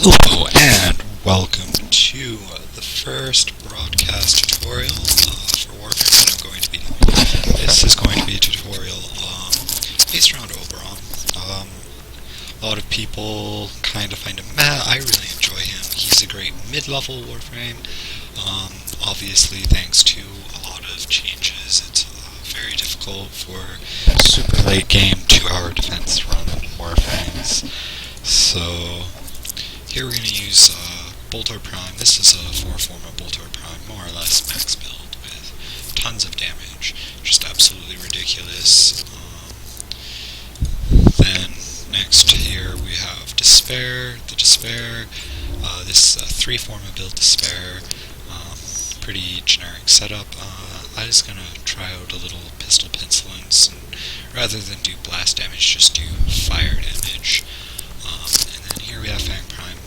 Hello and welcome to the first broadcast tutorial for Warframe that I'm going to be doing. This is going to be a tutorial based around Oberon. A lot of people kind of find him meh. I really enjoy him. He's a great mid-level Warframe. Obviously, thanks to a lot of changes, it's very difficult for super late game 2-hour defense run Warframes. So here we're going to use Boltor Prime. This is a 4-form of Boltor Prime, more or less max build with tons of damage. Just absolutely ridiculous. Then next here we have Despair. The Despair, this 3-form of build Despair. Pretty generic setup. I'm just going to try out a little pistol pencilance, and rather than do blast damage, just do fire damage. And then here we have Fang Prime.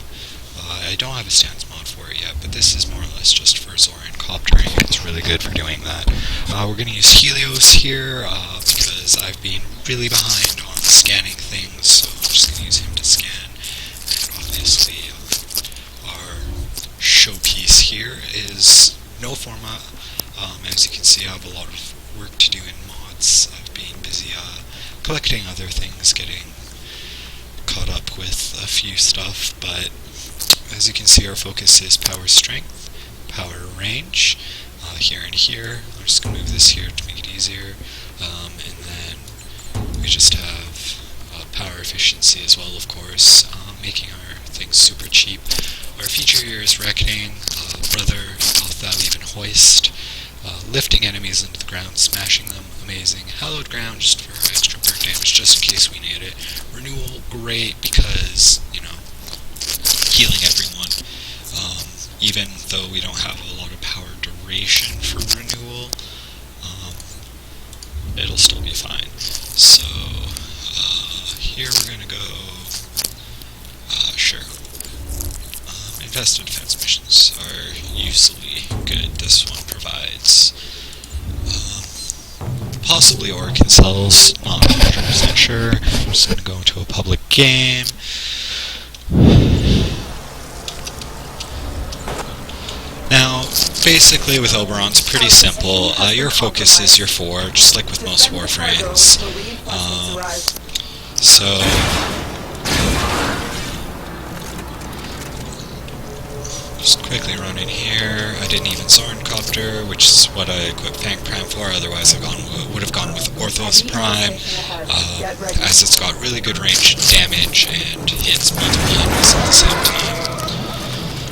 I don't have a stance mod for it yet, but this is more or less just for Zoran Coptering. It's really good for doing that. We're going to use Helios here, because I've been really behind on scanning things, so I'm just going to use him to scan. And obviously, our showpiece here is no format. As you can see, I have a lot of work to do in mods. I've been busy collecting other things, getting caught up with a few stuff, but as you can see, our focus is power strength, power range, here and here. I'm just going to move this here to make it easier, and then we just have power efficiency as well, of course, making our things super cheap. Our feature here is Reckoning, Brother, Thou Even Hoist, lifting enemies into the ground, smashing them, amazing. Hallowed Ground, just for extra burn damage, just in case we need it. Renewal, great, because, you know, healing everyone. Even though we don't have a lot of power duration for renewal, it'll still be fine. So, here we're going to go, sure. Infested defense missions are usually good. This one provides possibly Orc cells, not 100% sure. I'm just going to go into a public game. Now, basically with Oberon, it's pretty simple. Your focus is your 4, just like with most Warframes. Just quickly run in here. I didn't even Zoran Copter, which is what I equipped Fang Prime for, otherwise I would have gone with Orthos Prime, as it's got really good range damage and hits multiple enemies at the same time.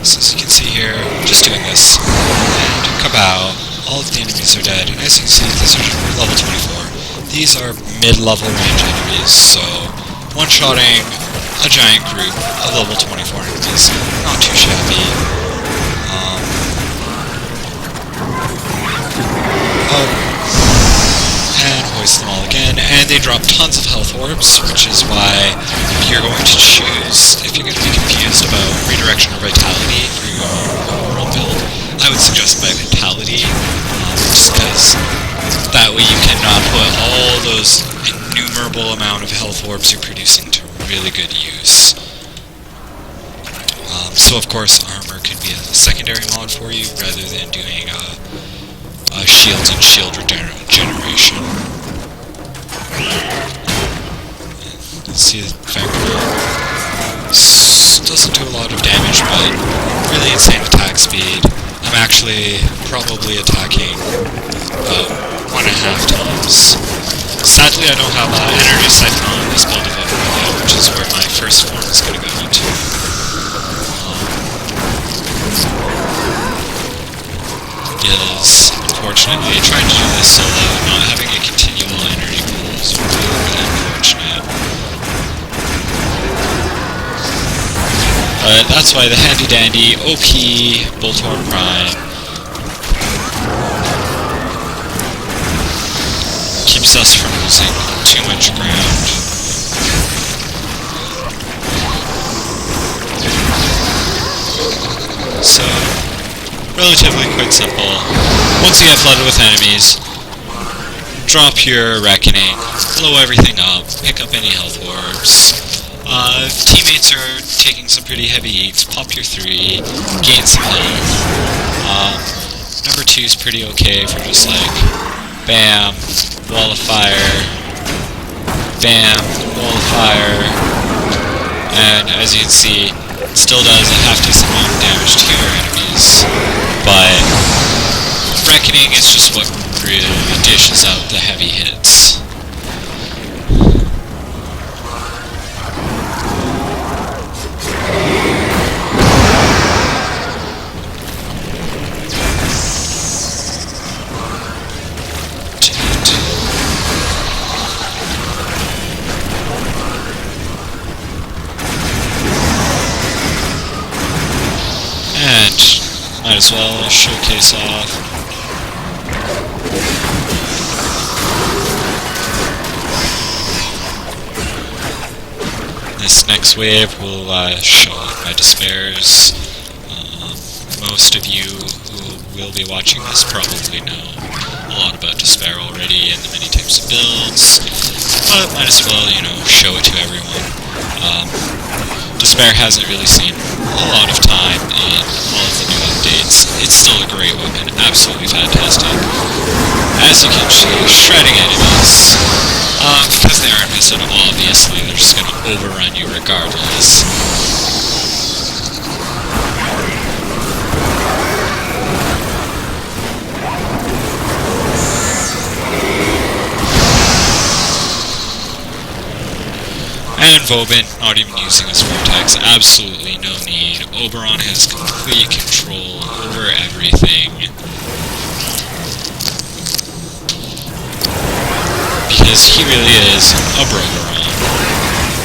So as you can see here, just doing this, and kabow, all of the enemies are dead, and as you can see, these are level 24. These are mid-level range enemies, so one-shotting a giant group of level 24 enemies, not too shabby. And hoist them all again, and they drop tons of health orbs, which is why if you're going to choose, if you're going to be confused about redirection or vitality for your overall build, I would suggest vitality, just because that way you can put all those innumerable amount of health orbs you're producing to really good use. So of course armor can be a secondary mod for you rather than doing shields and shield regeneration. See the fact doesn't do a lot of damage, but really insane attack speed. I'm actually probably attacking about 1.5 times. Sadly, I don't have energy siphon on this build of Oberon yet, which is where my first form is going to go into. Is unfortunately trying to do this solo, not having a continual energy pool is really unfortunate. But that's why the handy dandy OP Boltor Prime keeps us from losing too much ground. So, relatively quite simple. Once you get flooded with enemies, drop your Reckoning, blow everything up, pick up any health orbs, Teammates are taking some pretty heavy eats. Pop your 3, gain some health. Number 2 is pretty okay for just like, bam, wall of fire, bam, wall of fire, and as you can see, it still does a half decent amount of damage to your enemies, but Reckoning is just what really dishes out the heavy hits. And might as well showcase off. This next wave will show off my despairs. Most of you who will be watching this probably know a lot about despair already and the many types of builds, but might as well, you know, show it to everyone. Despair hasn't really seen a lot of time in all of the new updates. It's still a great weapon, absolutely fantastic. As you can see, shredding enemies. Because they aren't missable, obviously, they're just gonna overrun you regardless. And Vobin, not even using his Vortex, absolutely no need. Oberon has complete control over everything. Because he really is a Broberon.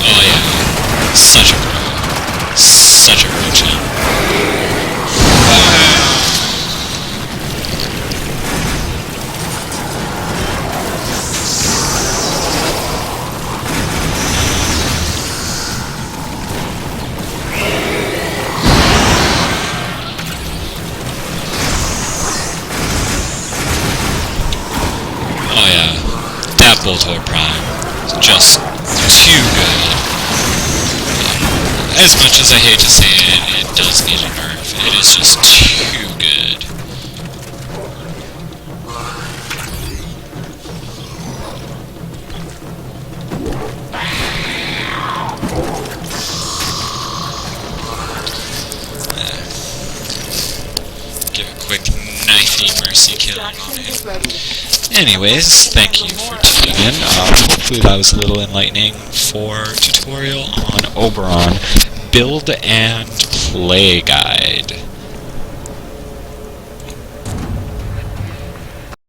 Oh yeah, such a bro. Such a bro champ. Oh yeah, that Boltor Prime is just too good. As much as I hate to say it, it does need a nerf. It is just too good. Give a quick knifey mercy killing on it. Anyways, thank you for tuning in. Hopefully that was a little enlightening for tutorial on Oberon build and play guide.